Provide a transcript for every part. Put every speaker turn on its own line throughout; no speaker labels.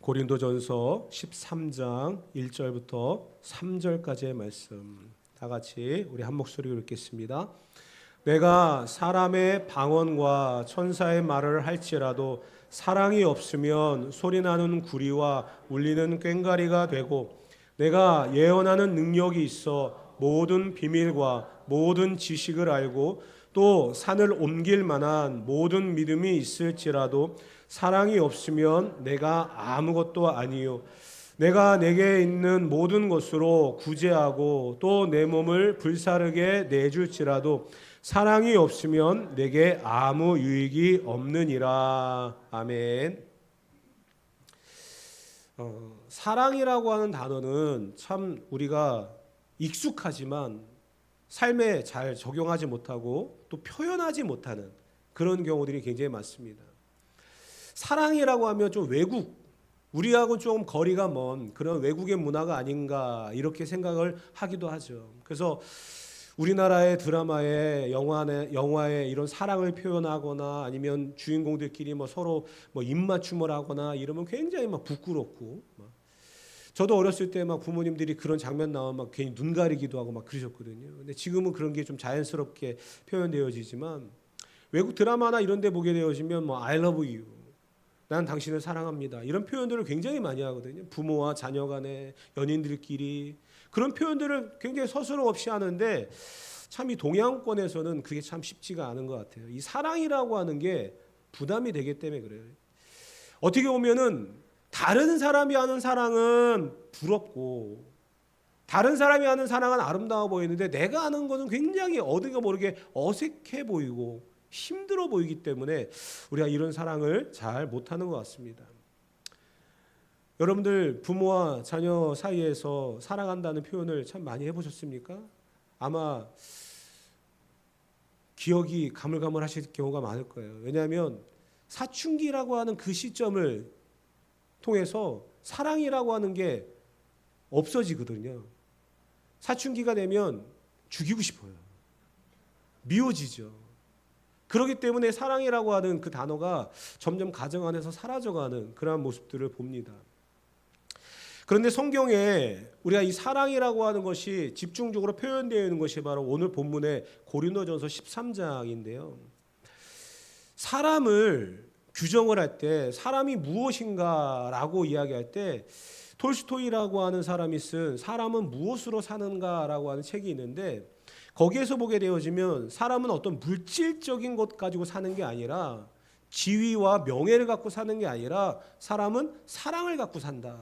고린도전서 13장 1절부터 3절까지의 말씀 다 같이 우리 한 목소리로 읽겠습니다. 내가 사람의 방언과 천사의 말을 할지라도 사랑이 없으면 소리나는 구리와 울리는 꽹과리가 되고, 내가 예언하는 능력이 있어 모든 비밀과 모든 지식을 알고 또 산을 옮길 만한 모든 믿음이 있을지라도 사랑이 없으면 내가 아무것도 아니요, 내가 내게 있는 모든 것으로 구제하고 또 내 몸을 불사르게 내줄지라도 사랑이 없으면 내게 아무 유익이 없느니라. 아멘. 사랑이라고 하는 단어는 참 우리가 익숙하지만 삶에 잘 적용하지 못하고 또 표현하지 못하는 그런 경우들이 굉장히 많습니다. 사랑이라고 하면 좀 우리하고 좀 거리가 먼 그런 외국의 문화가 아닌가 이렇게 생각을 하기도 하죠. 그래서 우리나라의 드라마에 영화에 이런 사랑을 표현하거나 아니면 주인공들끼리 서로 입맞춤을 하거나 이러면 굉장히 부끄럽고, 저도 어렸을 때 부모님들이 그런 장면 나오면 괜히 눈 가리기도 하고 그러셨거든요. 근데 지금은 그런 게 좀 자연스럽게 표현되어지지만 외국 드라마나 이런 데 보게 되어지면 I love you, 난 당신을 사랑합니다, 이런 표현들을 굉장히 많이 하거든요. 부모와 자녀 간에, 연인들끼리 그런 표현들을 굉장히 서스럼 없이 하는데 참 이 동양권에서는 그게 참 쉽지가 않은 것 같아요. 이 사랑이라고 하는 게 부담이 되기 때문에 그래요. 어떻게 보면은 다른 사람이 하는 사랑은 부럽고 다른 사람이 하는 사랑은 아름다워 보이는데 내가 하는 것은 굉장히 어디가 모르게 어색해 보이고 힘들어 보이기 때문에 우리가 이런 사랑을 잘 못하는 것 같습니다. 여러분들 부모와 자녀 사이에서 사랑한다는 표현을 참 많이 해보셨습니까? 아마 기억이 가물가물하실 경우가 많을 거예요. 왜냐하면 사춘기라고 하는 그 시점을 통해서 사랑이라고 하는 게 없어지거든요. 사춘기가 되면 죽이고 싶어요. 미워지죠. 그렇기 때문에 사랑이라고 하는 그 단어가 점점 가정 안에서 사라져가는 그러한 모습들을 봅니다. 그런데 성경에 우리가 이 사랑이라고 하는 것이 집중적으로 표현되어 있는 것이 바로 오늘 본문의 고린도전서 13장인데요. 사람을 규정을 할 때 사람이 무엇인가라고 이야기할 때 톨스토이라고 하는 사람이 쓴 사람은 무엇으로 사는가라고 하는 책이 있는데, 거기에서 보게 되어지면 사람은 어떤 물질적인 것 가지고 사는 게 아니라 지위와 명예를 갖고 사는 게 아니라 사람은 사랑을 갖고 산다.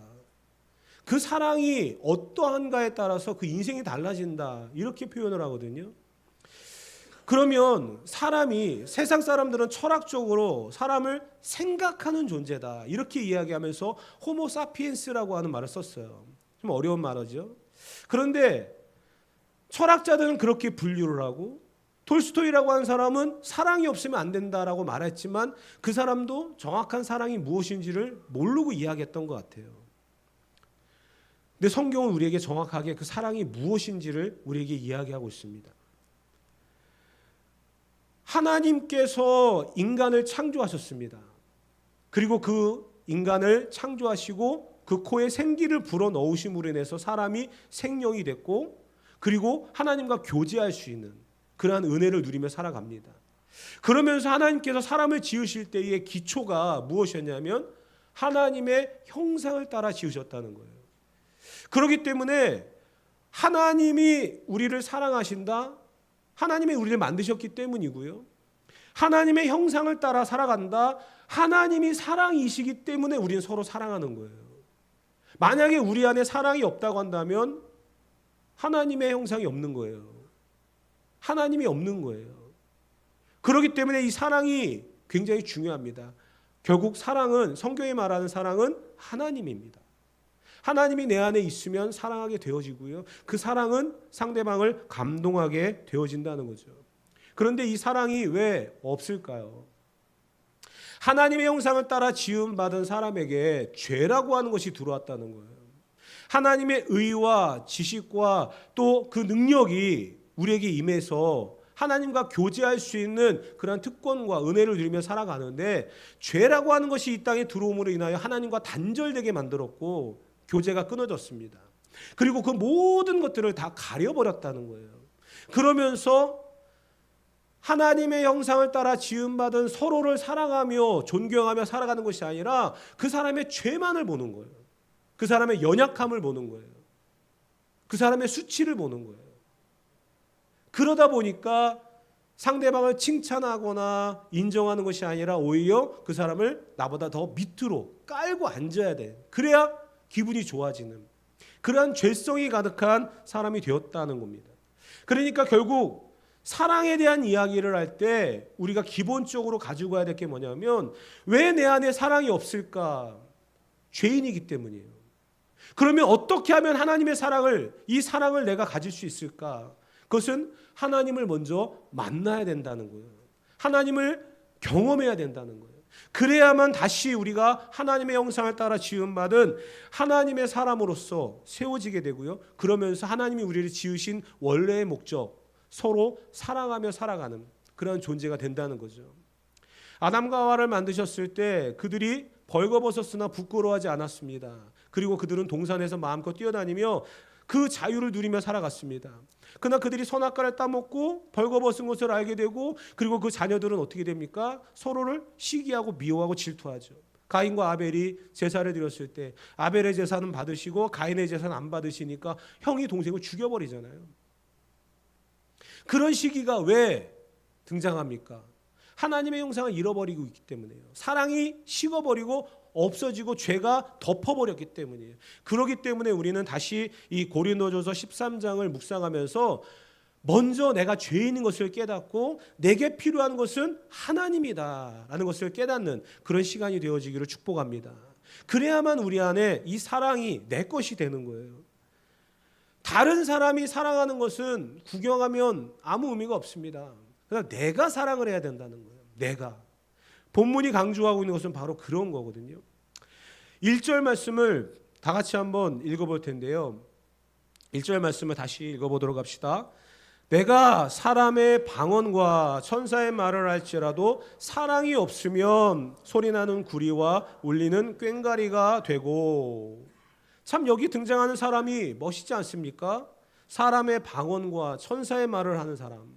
그 사랑이 어떠한가에 따라서 그 인생이 달라진다, 이렇게 표현을 하거든요. 그러면 세상 사람들은 철학적으로 사람을 생각하는 존재다, 이렇게 이야기하면서 호모 사피엔스라고 하는 말을 썼어요. 좀 어려운 말이죠. 그런데 철학자들은 그렇게 분류를 하고, 톨스토이라고 하는 사람은 사랑이 없으면 안 된다라고 말했지만 그 사람도 정확한 사랑이 무엇인지를 모르고 이야기했던 것 같아요. 근데 성경은 우리에게 정확하게 그 사랑이 무엇인지를 우리에게 이야기하고 있습니다. 하나님께서 인간을 창조하셨습니다. 그리고 그 인간을 창조하시고 그 코에 생기를 불어넣으심으로 인해서 사람이 생명이 됐고, 그리고 하나님과 교제할 수 있는 그러한 은혜를 누리며 살아갑니다. 그러면서 하나님께서 사람을 지으실 때의 기초가 무엇이었냐면 하나님의 형상을 따라 지으셨다는 거예요. 그렇기 때문에 하나님이 우리를 사랑하신다, 하나님이 우리를 만드셨기 때문이고요, 하나님의 형상을 따라 살아간다, 하나님이 사랑이시기 때문에 우리는 서로 사랑하는 거예요. 만약에 우리 안에 사랑이 없다고 한다면 하나님의 형상이 없는 거예요. 하나님이 없는 거예요. 그렇기 때문에 이 사랑이 굉장히 중요합니다. 결국 성경이 말하는 사랑은 하나님입니다. 하나님이 내 안에 있으면 사랑하게 되어지고요, 그 사랑은 상대방을 감동하게 되어진다는 거죠. 그런데 이 사랑이 왜 없을까요? 하나님의 형상을 따라 지음받은 사람에게 죄라고 하는 것이 들어왔다는 거예요. 하나님의 의와 지식과 또 그 능력이 우리에게 임해서 하나님과 교제할 수 있는 그런 특권과 은혜를 누리며 살아가는데, 죄라고 하는 것이 이 땅에 들어옴으로 인하여 하나님과 단절되게 만들었고 교제가 끊어졌습니다. 그리고 그 모든 것들을 다 가려버렸다는 거예요. 그러면서 하나님의 형상을 따라 지음받은 서로를 사랑하며 존경하며 살아가는 것이 아니라 그 사람의 죄만을 보는 거예요. 그 사람의 연약함을 보는 거예요. 그 사람의 수치를 보는 거예요. 그러다 보니까 상대방을 칭찬하거나 인정하는 것이 아니라 오히려 그 사람을 나보다 더 밑으로 깔고 앉아야 돼. 그래야 기분이 좋아지는 그러한 죄성이 가득한 사람이 되었다는 겁니다. 그러니까 결국 사랑에 대한 이야기를 할 때 우리가 기본적으로 가지고 가야 될 게 뭐냐면, 왜 내 안에 사랑이 없을까? 죄인이기 때문이에요. 그러면 어떻게 하면 하나님의 사랑을, 이 사랑을 내가 가질 수 있을까? 그것은 하나님을 먼저 만나야 된다는 거예요. 하나님을 경험해야 된다는 거예요. 그래야만 다시 우리가 하나님의 형상을 따라 지음받은 하나님의 사람으로서 세워지게 되고요. 그러면서 하나님이 우리를 지으신 원래의 목적, 서로 사랑하며 살아가는 그런 존재가 된다는 거죠. 아담과 하와를 만드셨을 때 그들이 벌거벗었으나 부끄러워하지 않았습니다. 그리고 그들은 동산에서 마음껏 뛰어다니며 그 자유를 누리며 살아갔습니다. 그러나 그들이 선악과를 따먹고 벌거벗은 것을 알게 되고, 그리고 그 자녀들은 어떻게 됩니까? 서로를 시기하고 미워하고 질투하죠. 가인과 아벨이 제사를 드렸을 때 아벨의 제사는 받으시고 가인의 제사는 안 받으시니까 형이 동생을 죽여버리잖아요. 그런 시기가 왜 등장합니까? 하나님의 형상을 잃어버리고 있기 때문이에요. 사랑이 식어버리고 없어지고 죄가 덮어버렸기 때문이에요. 그렇기 때문에 우리는 다시 이 고린도전서 13장을 묵상하면서 먼저 내가 죄인인 것을 깨닫고 내게 필요한 것은 하나님이다라는 것을 깨닫는 그런 시간이 되어지기를 축복합니다. 그래야만 우리 안에 이 사랑이 내 것이 되는 거예요. 다른 사람이 사랑하는 것은 구경하면 아무 의미가 없습니다. 그러나 내가 사랑을 해야 된다는 거예요. 내가. 본문이 강조하고 있는 것은 바로 그런 거거든요. 1절 말씀을 다 같이 한번 읽어볼 텐데요. 1절 말씀을 다시 읽어보도록 합시다. 내가 사람의 방언과 천사의 말을 할지라도 사랑이 없으면 소리나는 구리와 울리는 꽹과리가 되고. 참 여기 등장하는 사람이 멋있지 않습니까? 사람의 방언과 천사의 말을 하는 사람.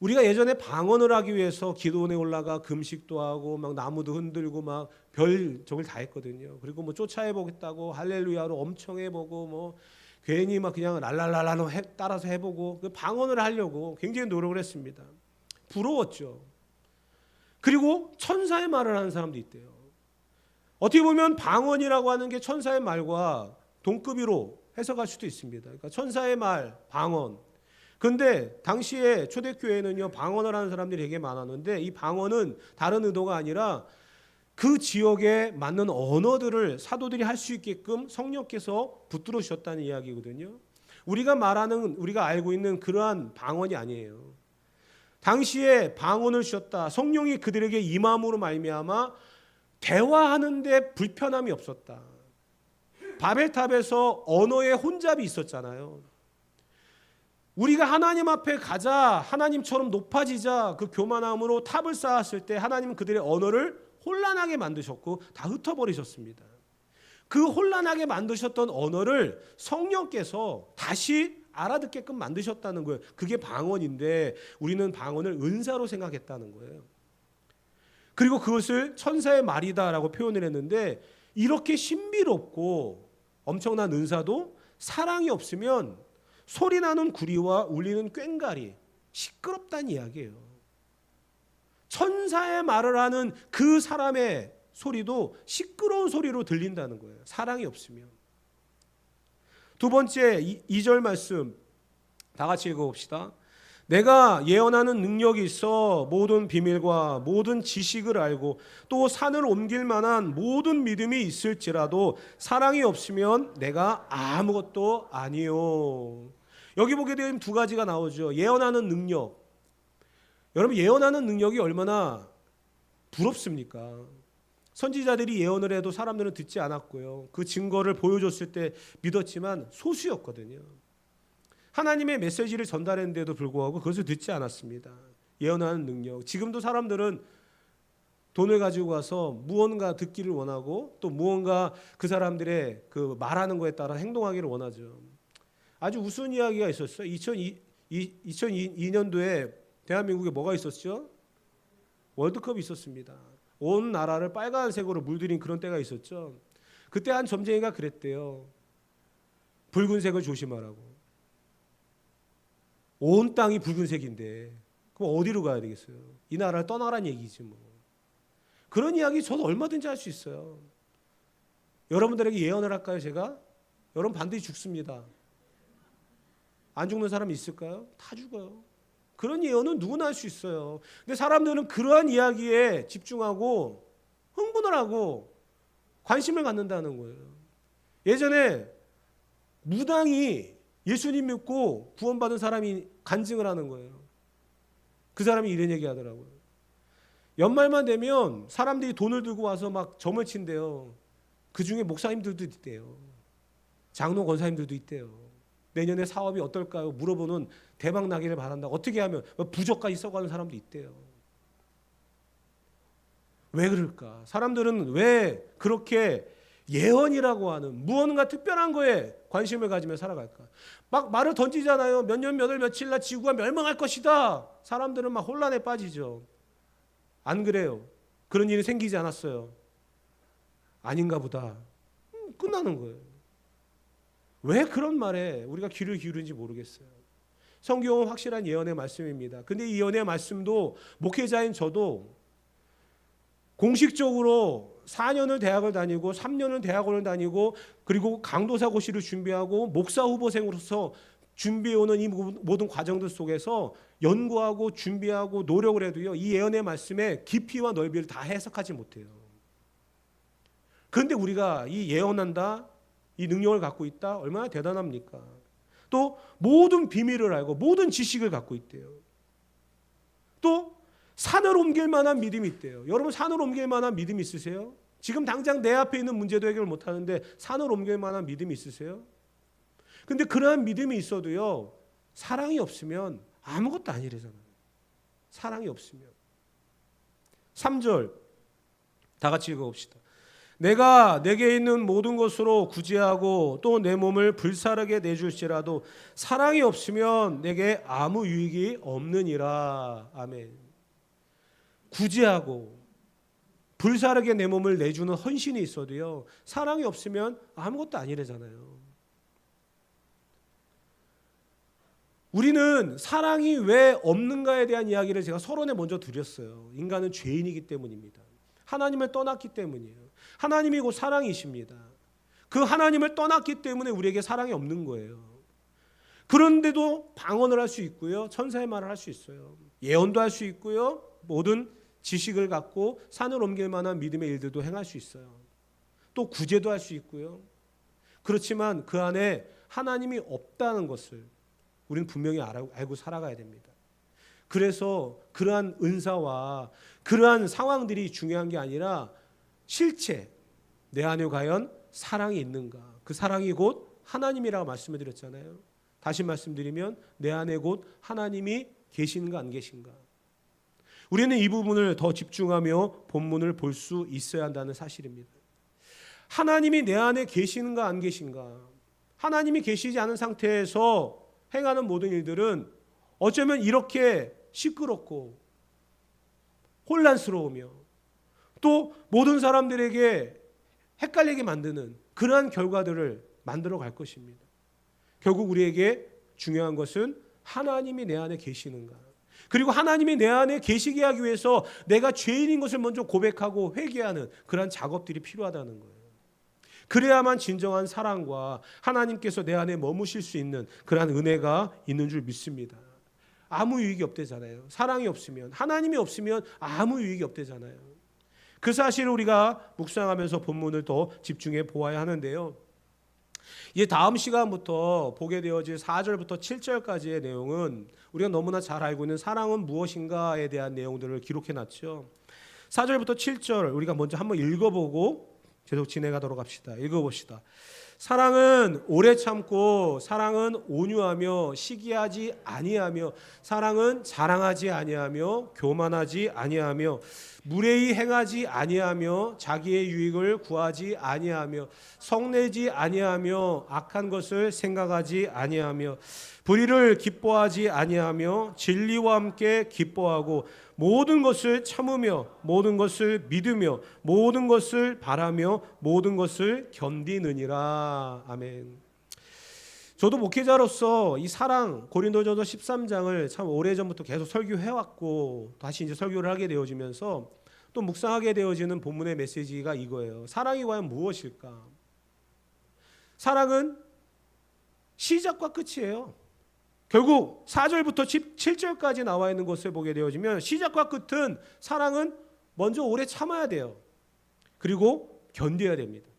우리가 예전에 방언을 하기 위해서 기도원에 올라가 금식도 하고 막 나무도 흔들고 막 별적을 다 했거든요. 그리고 뭐 쫓아해보겠다고 할렐루야로 엄청 해보고 뭐 괜히 막 그냥 랄랄랄라 따라서 해보고 그 방언을 하려고 굉장히 노력을 했습니다. 부러웠죠. 그리고 천사의 말을 하는 사람도 있대요. 어떻게 보면 방언이라고 하는 게 천사의 말과 동급으로 해석할 수도 있습니다. 그러니까 천사의 말, 방언. 그런데 당시에 초대교회는요, 방언을 하는 사람들이 되게 많았는데 이 방언은 다른 의도가 아니라 그 지역에 맞는 언어들을 사도들이 할 수 있게끔 성령께서 붙들어 주셨다는 이야기거든요. 우리가 말하는, 우리가 알고 있는 그러한 방언이 아니에요. 당시에 방언을 주셨다. 성령이 그들에게 임함으로 말미암아 대화하는데 불편함이 없었다. 바벨탑에서 언어의 혼잡이 있었잖아요. 우리가 하나님 앞에 가자, 하나님처럼 높아지자 그 교만함으로 탑을 쌓았을 때 하나님은 그들의 언어를 혼란하게 만드셨고 다 흩어버리셨습니다. 그 혼란하게 만드셨던 언어를 성령께서 다시 알아듣게끔 만드셨다는 거예요. 그게 방언인데 우리는 방언을 은사로 생각했다는 거예요. 그리고 그것을 천사의 말이다라고 표현을 했는데, 이렇게 신비롭고 엄청난 은사도 사랑이 없으면 소리나는 구리와 울리는 꽹과리, 시끄럽다는 이야기예요. 천사의 말을 하는 그 사람의 소리도 시끄러운 소리로 들린다는 거예요. 사랑이 없으면. 두 번째 2절 말씀 다 같이 읽어봅시다. 내가 예언하는 능력이 있어 모든 비밀과 모든 지식을 알고 또 산을 옮길 만한 모든 믿음이 있을지라도 사랑이 없으면 내가 아무것도 아니요. 여기 보게 되면 두 가지가 나오죠. 예언하는 능력. 여러분, 예언하는 능력이 얼마나 부럽습니까? 선지자들이 예언을 해도 사람들은 듣지 않았고요. 그 증거를 보여줬을 때 믿었지만 소수였거든요. 하나님의 메시지를 전달했는데도 불구하고 그것을 듣지 않았습니다. 예언하는 능력. 지금도 사람들은 돈을 가지고 가서 무언가 듣기를 원하고 또 무언가 그 사람들의 그 말하는 거에 따라 행동하기를 원하죠. 아주 우스운 이야기가 있었어요. 2002년도에 대한민국에 뭐가 있었죠? 월드컵이 있었습니다. 온 나라를 빨간색으로 물들인 그런 때가 있었죠. 그때 한 점쟁이가 그랬대요. 붉은색을 조심하라고. 온 땅이 붉은색인데 그럼 어디로 가야 되겠어요? 이 나라를 떠나라는 얘기지 뭐. 그런 이야기 저도 얼마든지 할 수 있어요. 여러분들에게 예언을 할까요, 제가? 여러분 반드시 죽습니다. 안 죽는 사람이 있을까요? 다 죽어요. 그런 예언은 누구나 할 수 있어요. 근데 사람들은 그러한 이야기에 집중하고 흥분을 하고 관심을 갖는다는 거예요. 예전에 무당이 예수님 믿고 구원받은 사람이 간증을 하는 거예요. 그 사람이 이런 얘기 하더라고요. 연말만 되면 사람들이 돈을 들고 와서 막 점을 친대요. 그 중에 목사님들도 있대요. 장로 권사님들도 있대요. 내년에 사업이 어떨까요? 물어보는 대박 나기를 바란다. 어떻게 하면 부적까지 써가는 사람도 있대요. 왜 그럴까? 사람들은 왜 그렇게 예언이라고 하는 무언가 특별한 거에 관심을 가지며 살아갈까? 막 말을 던지잖아요. 몇 년, 몇 월, 며칠 날 지구가 멸망할 것이다. 사람들은 막 혼란에 빠지죠. 안 그래요? 그런 일이 생기지 않았어요. 아닌가 보다. 끝나는 거예요. 왜 그런 말에 우리가 귀를 기울이는지 모르겠어요. 성경은 확실한 예언의 말씀입니다. 근데 이 예언의 말씀도 목회자인 저도 공식적으로 4년을 대학을 다니고 3년을 대학원을 다니고 그리고 강도사고시를 준비하고 목사 후보생으로서 준비해오는 이 모든 과정들 속에서 연구하고 준비하고 노력을 해도요, 이 예언의 말씀의 깊이와 넓이를 다 해석하지 못해요. 그런데 우리가 이 예언한다, 이 능력을 갖고 있다, 얼마나 대단합니까? 또 모든 비밀을 알고 모든 지식을 갖고 있대요. 또 산을 옮길 만한 믿음이 있대요. 여러분 산을 옮길 만한 믿음이 있으세요? 지금 당장 내 앞에 있는 문제도 해결 못하는데 산을 옮길 만한 믿음이 있으세요? 근데 그러한 믿음이 있어도요, 사랑이 없으면 아무것도 아니래잖아요. 사랑이 없으면. 3절 다 같이 읽어봅시다. 내가 내게 있는 모든 것으로 구제하고 또 내 몸을 불사르게 내줄지라도 사랑이 없으면 내게 아무 유익이 없느니라. 아멘. 구제하고 불사르게 내 몸을 내주는 헌신이 있어도요, 사랑이 없으면 아무것도 아니래잖아요. 우리는 사랑이 왜 없는가에 대한 이야기를 제가 서론에 먼저 드렸어요. 인간은 죄인이기 때문입니다. 하나님을 떠났기 때문이에요. 하나님이 곧 사랑이십니다. 그 하나님을 떠났기 때문에 우리에게 사랑이 없는 거예요. 그런데도 방언을 할 수 있고요, 천사의 말을 할 수 있어요. 예언도 할 수 있고요, 모든 지식을 갖고 산을 옮길 만한 믿음의 일들도 행할 수 있어요. 또 구제도 할 수 있고요. 그렇지만 그 안에 하나님이 없다는 것을 우리는 분명히 알고 살아가야 됩니다. 그래서 그러한 은사와 그러한 상황들이 중요한 게 아니라 실체, 내 안에 과연 사랑이 있는가. 그 사랑이 곧 하나님이라고 말씀을 드렸잖아요. 다시 말씀드리면 내 안에 곧 하나님이 계신가 안 계신가. 우리는 이 부분을 더 집중하며 본문을 볼 수 있어야 한다는 사실입니다. 하나님이 내 안에 계시는가 안 계신가. 하나님이 계시지 않은 상태에서 행하는 모든 일들은 어쩌면 이렇게 시끄럽고 혼란스러우며 또 모든 사람들에게 헷갈리게 만드는 그러한 결과들을 만들어 갈 것입니다. 결국 우리에게 중요한 것은 하나님이 내 안에 계시는가. 그리고 하나님이 내 안에 계시게 하기 위해서 내가 죄인인 것을 먼저 고백하고 회개하는 그러한 작업들이 필요하다는 거예요. 그래야만 진정한 사랑과 하나님께서 내 안에 머무실 수 있는 그러한 은혜가 있는 줄 믿습니다. 아무 유익이 없대잖아요. 사랑이 없으면, 하나님이 없으면 아무 유익이 없대잖아요. 그 사실을 우리가 묵상하면서 본문을 더 집중해 보아야 하는데요. 이제 다음 시간부터 보게 되어질 4절부터 7절까지의 내용은 우리가 너무나 잘 알고 있는 사랑은 무엇인가에 대한 내용들을 기록해 놨죠. 4절부터 7절 우리가 먼저 한번 읽어보고 계속 진행하도록 합시다. 읽어봅시다. 사랑은 오래 참고, 사랑은 온유하며 시기하지 아니하며, 사랑은 자랑하지 아니하며 교만하지 아니하며, 무례히 행하지 아니하며, 자기의 유익을 구하지 아니하며, 성내지 아니하며, 악한 것을 생각하지 아니하며, 불의를 기뻐하지 아니하며, 진리와 함께 기뻐하고, 모든 것을 참으며, 모든 것을 믿으며, 모든 것을 바라며, 모든 것을 견디느니라. 아멘. 저도 목회자로서 이 사랑, 고린도전서 13장을 참 오래전부터 계속 설교해왔고, 다시 이제 설교를 하게 되어지면서 또 묵상하게 되어지는 본문의 메시지가 이거예요. 사랑이 과연 무엇일까? 사랑은 시작과 끝이에요. 결국 4절부터 7절까지 나와 있는 것을 보게 되어지면 시작과 끝은 사랑은 먼저 오래 참아야 돼요. 그리고 견뎌야 됩니다.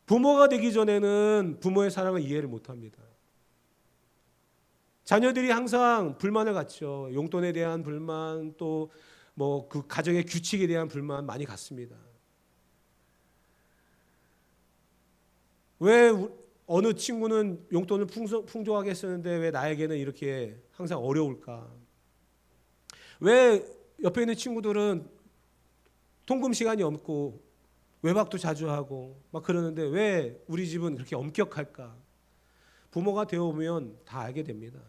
부모가 되기 전에는 부모의 사랑을 이해를 못합니다. 자녀들이 항상 불만을 갖죠. 용돈에 대한 불만, 또 뭐 그 가정의 규칙에 대한 불만 많이 갖습니다. 왜 어느 친구는 용돈을 풍족하게 쓰는데 왜 나에게는 이렇게 항상 어려울까? 왜 옆에 있는 친구들은 통금 시간이 없고 외박도 자주 하고 막 그러는데 왜 우리 집은 그렇게 엄격할까? 부모가 되어보면 다 알게 됩니다.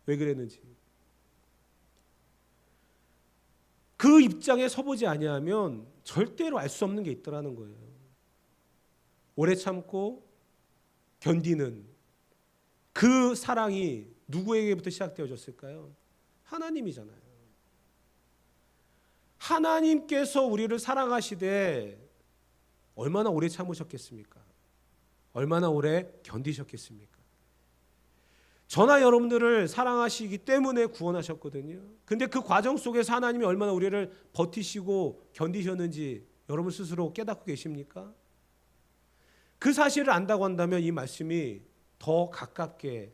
왜 그랬는지. 그 입장에 서보지 아니하면 절대로 알 수 없는 게 있더라는 거예요. 오래 참고 견디는 그 사랑이 누구에게부터 시작되어졌을까요? 하나님이잖아요. 하나님께서 우리를 사랑하시되 얼마나 오래 참으셨겠습니까? 얼마나 오래 견디셨겠습니까? 저나 여러분들을 사랑하시기 때문에 구원하셨거든요. 근데 그 과정 속에서 하나님이 얼마나 우리를 버티시고 견디셨는지 여러분 스스로 깨닫고 계십니까? 그 사실을 안다고 한다면 이 말씀이 더 가깝게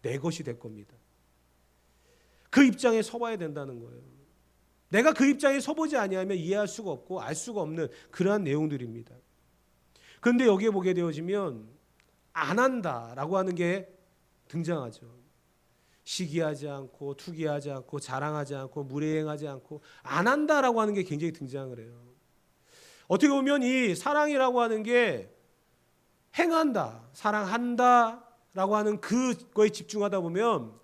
내 것이 될 겁니다. 그 입장에 서봐야 된다는 거예요. 내가 그 입장에 서보지 아니하면 이해할 수가 없고 알 수가 없는 그러한 내용들입니다. 그런데 여기에 보게 되어지면 안 한다라고 하는 게 등장하죠. 시기하지 않고 투기하지 않고 자랑하지 않고 무례행하지 않고 안 한다라고 하는 게 굉장히 등장을 해요. 어떻게 보면 이 사랑이라고 하는 게 행한다, 사랑한다라고 하는 그거에 집중하다 보면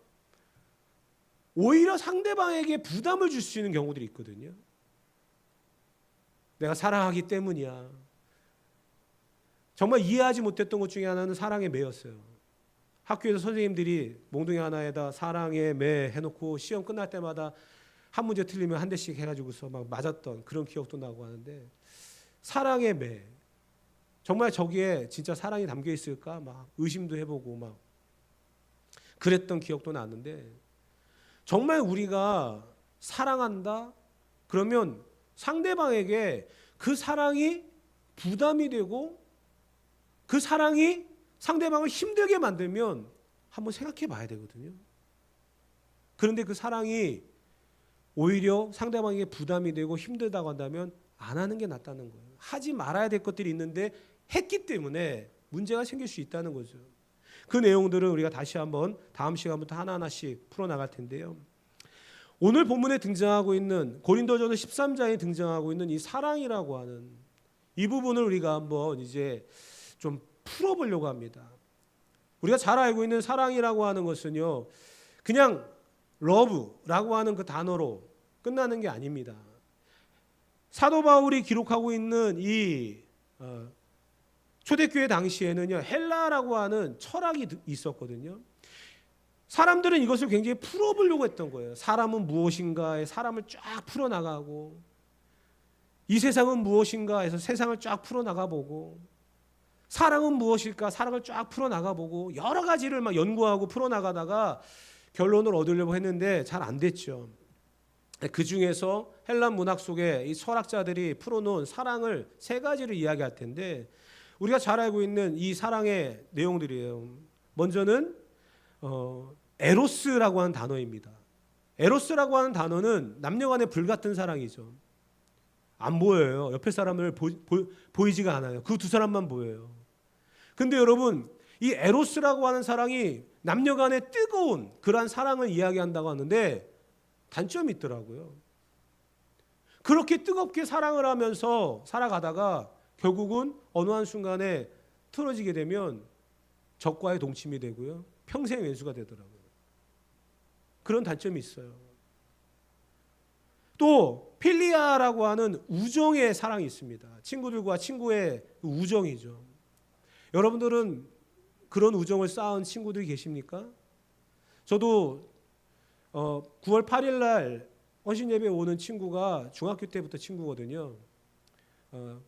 오히려 상대방에게 부담을 줄 수 있는 경우들이 있거든요. 내가 사랑하기 때문이야. 정말 이해하지 못했던 것 중에 하나는 사랑의 매였어요. 학교에서 선생님들이 몽둥이 하나에다 사랑의 매 해놓고 시험 끝날 때마다 한 문제 틀리면 한 대씩 해가지고서 막 맞았던 그런 기억도 나고 하는데, 사랑의 매, 정말 저기에 진짜 사랑이 담겨 있을까 막 의심도 해보고 막 그랬던 기억도 나는데, 정말 우리가 사랑한다 그러면 상대방에게 그 사랑이 부담이 되고 그 사랑이 상대방을 힘들게 만들면 한번 생각해 봐야 되거든요. 그런데 그 사랑이 오히려 상대방에게 부담이 되고 힘들다고 한다면 안 하는 게 낫다는 거예요. 하지 말아야 될 것들이 있는데 했기 때문에 문제가 생길 수 있다는 거죠. 그 내용들을 우리가 다시 한번 다음 시간부터 하나하나씩 풀어나갈 텐데요. 오늘 본문에 등장하고 있는 고린도전서 13장에 등장하고 있는 이 사랑이라고 하는 이 부분을 우리가 한번 이제 좀 풀어보려고 합니다. 우리가 잘 알고 있는 사랑이라고 하는 것은요, 그냥 러브라고 하는 그 단어로 끝나는 게 아닙니다. 사도 바울이 기록하고 있는 이 초대교회 당시에는요, 헬라라고 하는 철학이 있었거든요. 사람들은 이것을 굉장히 풀어보려고 했던 거예요. 사람은 무엇인가에 사람을 쫙 풀어나가고, 이 세상은 무엇인가 해서 세상을 쫙 풀어나가보고, 사랑은 무엇일까 사랑을 쫙 풀어나가보고, 여러 가지를 막 연구하고 풀어나가다가 결론을 얻으려고 했는데 잘 안 됐죠. 그 중에서 헬라 문학 속에 이 철학자들이 풀어놓은 사랑을 세 가지를 이야기할 텐데, 우리가 잘 알고 있는 이 사랑의 내용들이에요. 먼저는 에로스라고 하는 단어입니다. 에로스라고 하는 단어는 남녀간의 불같은 사랑이죠. 안 보여요. 옆에 사람을 보이지가 않아요. 그 두 사람만 보여요. 근데 여러분, 이 에로스라고 하는 사랑이 남녀 간의 뜨거운 그러한 사랑을 이야기한다고 하는데 단점이 있더라고요. 그렇게 뜨겁게 사랑을 하면서 살아가다가 결국은 어느 한순간에 틀어지게 되면 적과의 동침이 되고요. 평생 왼수가 되더라고요. 그런 단점이 있어요. 또 필리아라고 하는 우정의 사랑이 있습니다. 친구들과 친구의 우정이죠. 여러분들은 그런 우정을 쌓은 친구들이 계십니까? 저도 9월 8일 날 헌신예배에 오는 친구가 중학교 때부터 친구거든요.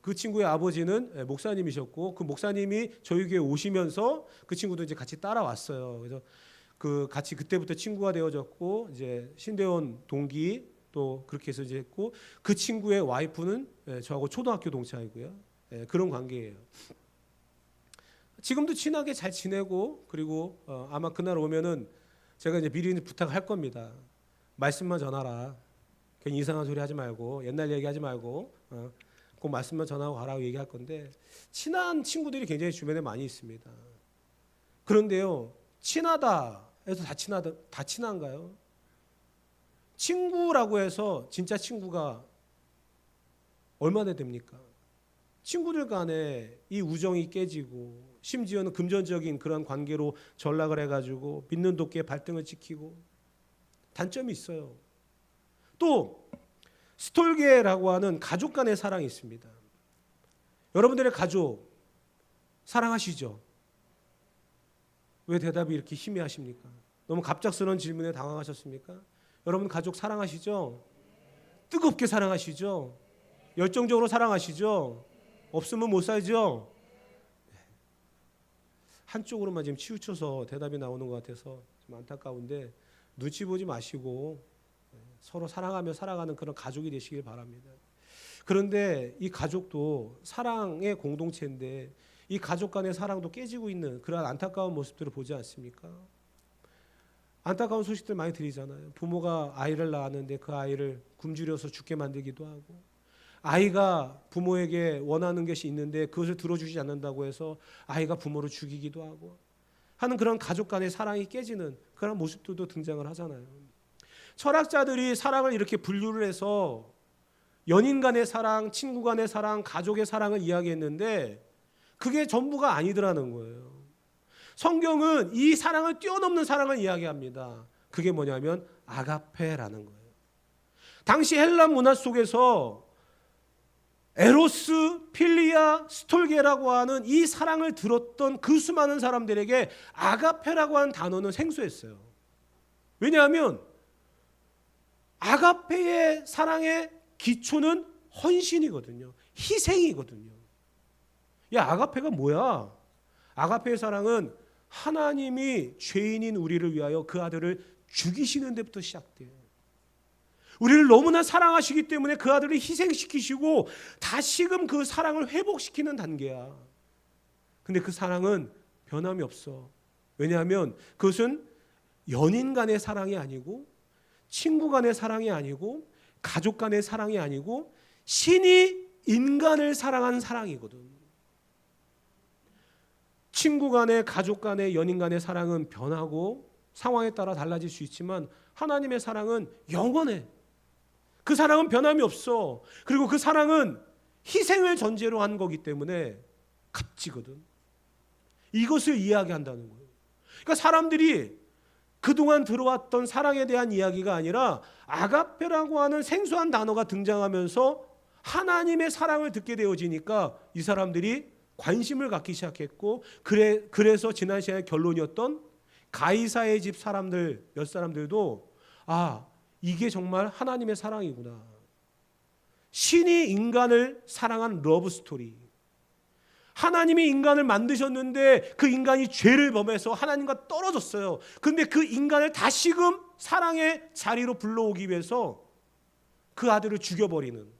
그 친구의 아버지는 목사님이셨고 그 목사님이 저희 교회 오시면서 그 친구도 이제 같이 따라왔어요. 그래서 그 같이 그때부터 친구가 되어졌고 이제 신대원 동기 또 그렇게 해서 이제 했고 그 친구의 와이프는 저하고 초등학교 동창이고요. 그런 관계예요. 지금도 친하게 잘 지내고 그리고 아마 그날 오면은 제가 이제 미리 부탁할 겁니다. 말씀만 전하라. 괜히 이상한 소리 하지 말고 옛날 얘기하지 말고 그 말씀만 전하고 가라고 얘기할 건데 친한 친구들이 굉장히 주변에 많이 있습니다. 그런데요, 친하다 해서 다 친한가요? 친구라고 해서 진짜 친구가 얼마나 됩니까? 친구들 간에 이 우정이 깨지고 심지어는 금전적인 그런 관계로 전락을 해가지고 믿는 도끼에 발등을 찍히고 단점이 있어요. 또 스톨게라고 하는 가족 간의 사랑이 있습니다. 여러분들의 가족 사랑하시죠? 왜 대답이 이렇게 희미하십니까? 너무 갑작스러운 질문에 당황하셨습니까? 여러분 가족 사랑하시죠? 뜨겁게 사랑하시죠? 열정적으로 사랑하시죠? 없으면 못 살죠? 한쪽으로만 지금 치우쳐서 대답이 나오는 것 같아서 좀 안타까운데 눈치 보지 마시고 서로 사랑하며 살아가는 그런 가족이 되시길 바랍니다. 그런데 이 가족도 사랑의 공동체인데 이 가족 간의 사랑도 깨지고 있는 그러한 안타까운 모습들을 보지 않습니까? 안타까운 소식들 많이 들리잖아요. 부모가 아이를 낳았는데 그 아이를 굶주려서 죽게 만들기도 하고 아이가 부모에게 원하는 것이 있는데 그것을 들어주지 않는다고 해서 아이가 부모를 죽이기도 하고 하는 그런 가족 간의 사랑이 깨지는 그런 모습들도 등장을 하잖아요. 철학자들이 사랑을 이렇게 분류를 해서 연인 간의 사랑, 친구 간의 사랑, 가족의 사랑을 이야기했는데 그게 전부가 아니더라는 거예요. 성경은 이 사랑을 뛰어넘는 사랑을 이야기합니다. 그게 뭐냐면 아가페라는 거예요. 당시 헬라 문화 속에서 에로스, 필리아, 스톨게라고 하는 이 사랑을 들었던 그 수많은 사람들에게 아가페라고 하는 단어는 생소했어요. 왜냐하면 아가페의 사랑의 기초는 헌신이거든요. 희생이거든요. 야, 아가페가 뭐야? 아가페의 사랑은 하나님이 죄인인 우리를 위하여 그 아들을 죽이시는 데부터 시작돼요. 우리를 너무나 사랑하시기 때문에 그 아들을 희생시키시고 다시금 그 사랑을 회복시키는 단계야. 근데 그 사랑은 변함이 없어. 왜냐하면 그것은 연인 간의 사랑이 아니고 친구 간의 사랑이 아니고 가족 간의 사랑이 아니고 신이 인간을 사랑한 사랑이거든. 친구 간의, 가족 간의, 연인 간의 사랑은 변하고 상황에 따라 달라질 수 있지만 하나님의 사랑은 영원해. 그 사랑은 변함이 없어. 그리고 그 사랑은 희생을 전제로 한 거기 때문에 값지거든. 이것을 이야기한다는 거예요. 그러니까 사람들이 그동안 들어왔던 사랑에 대한 이야기가 아니라 아가페라고 하는 생소한 단어가 등장하면서 하나님의 사랑을 듣게 되어지니까 이 사람들이 관심을 갖기 시작했고 그래서 지난 시간에 결론이었던 가이사의 집 사람들 몇 사람들도 이게 정말 하나님의 사랑이구나. 신이 인간을 사랑한 러브 스토리. 하나님이 인간을 만드셨는데 그 인간이 죄를 범해서 하나님과 떨어졌어요. 그런데 그 인간을 다시금 사랑의 자리로 불러오기 위해서 그 아들을 죽여버리는,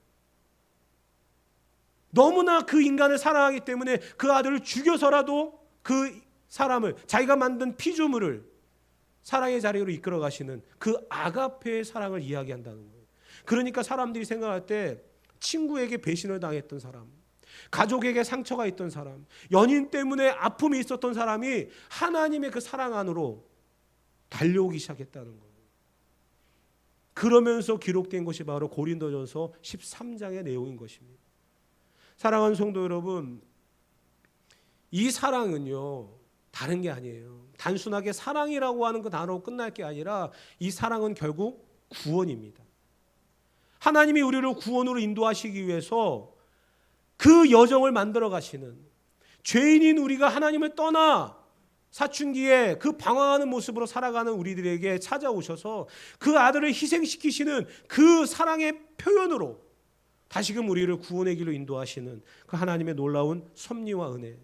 너무나 그 인간을 사랑하기 때문에 그 아들을 죽여서라도 그 사람을, 자기가 만든 피조물을 사랑의 자리로 이끌어 가시는 그 아가페의 사랑을 이야기한다는 거예요. 그러니까 사람들이 생각할 때 친구에게 배신을 당했던 사람, 가족에게 상처가 있던 사람, 연인 때문에 아픔이 있었던 사람이 하나님의 그 사랑 안으로 달려오기 시작했다는 거예요. 그러면서 기록된 것이 바로 고린도전서 13장의 내용인 것입니다. 사랑하는 성도 여러분, 이 사랑은요 다른 게 아니에요. 단순하게 사랑이라고 하는 그 단어로 끝날 게 아니라 이 사랑은 결국 구원입니다. 하나님이 우리를 구원으로 인도하시기 위해서 그 여정을 만들어 가시는, 죄인인 우리가 하나님을 떠나 사춘기에 그 방황하는 모습으로 살아가는 우리들에게 찾아오셔서 그 아들을 희생시키시는 그 사랑의 표현으로 다시금 우리를 구원의 길로 인도하시는 그 하나님의 놀라운 섭리와 은혜,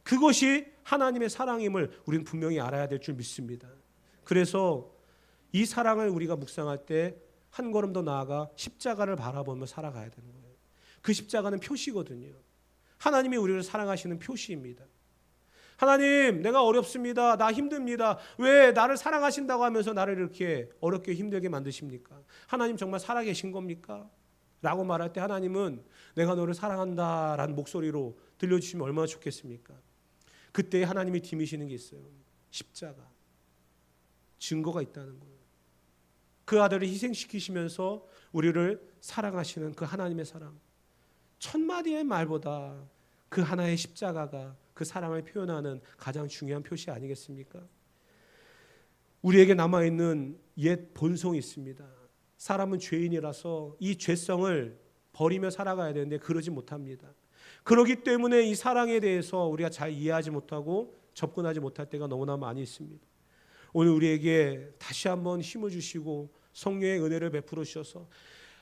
그것이 하나님의 사랑임을 우리는 분명히 알아야 될 줄 믿습니다. 그래서 이 사랑을 우리가 묵상할 때 한 걸음 더 나아가 십자가를 바라보며 살아가야 되는 거예요. 그 십자가는 표시거든요. 하나님이 우리를 사랑하시는 표시입니다. 하나님, 내가 어렵습니다. 나 힘듭니다. 왜 나를 사랑하신다고 하면서 나를 이렇게 어렵게 힘들게 만드십니까? 하나님 정말 살아계신 겁니까? 라고 말할 때 하나님은 내가 너를 사랑한다라는 목소리로 들려주시면 얼마나 좋겠습니까? 그때 하나님이 디미시는 게 있어요. 십자가. 증거가 있다는 거예요. 그 아들을 희생시키시면서 우리를 사랑하시는 그 하나님의 사랑. 천마디의 말보다 그 하나의 십자가가 그 사랑을 표현하는 가장 중요한 표시 아니겠습니까? 우리에게 남아있는 옛 본성이 있습니다. 사람은 죄인이라서 이 죄성을 버리며 살아가야 되는데 그러지 못합니다. 그렇기 때문에 이 사랑에 대해서 우리가 잘 이해하지 못하고 접근하지 못할 때가 너무나 많이 있습니다. 오늘 우리에게 다시 한번 힘을 주시고 성령의 은혜를 베풀어 주셔서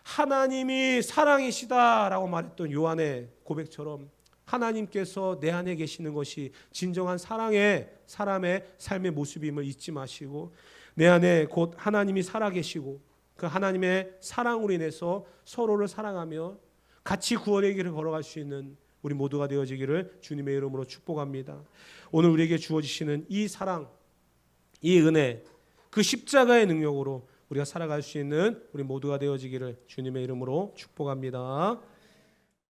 하나님이 사랑이시다라고 말했던 요한의 고백처럼 하나님께서 내 안에 계시는 것이 진정한 사랑의 사람의 삶의 모습임을 잊지 마시고 내 안에 곧 하나님이 살아계시고 그 하나님의 사랑으로 인해서 서로를 사랑하며 같이 구원의 길을 걸어갈 수 있는 우리 모두가 되어지기를 주님의 이름으로 축복합니다. 오늘 우리에게 주어지시는 이 사랑, 이 은혜, 그 십자가의 능력으로 우리가 살아갈 수 있는 우리 모두가 되어지기를 주님의 이름으로 축복합니다.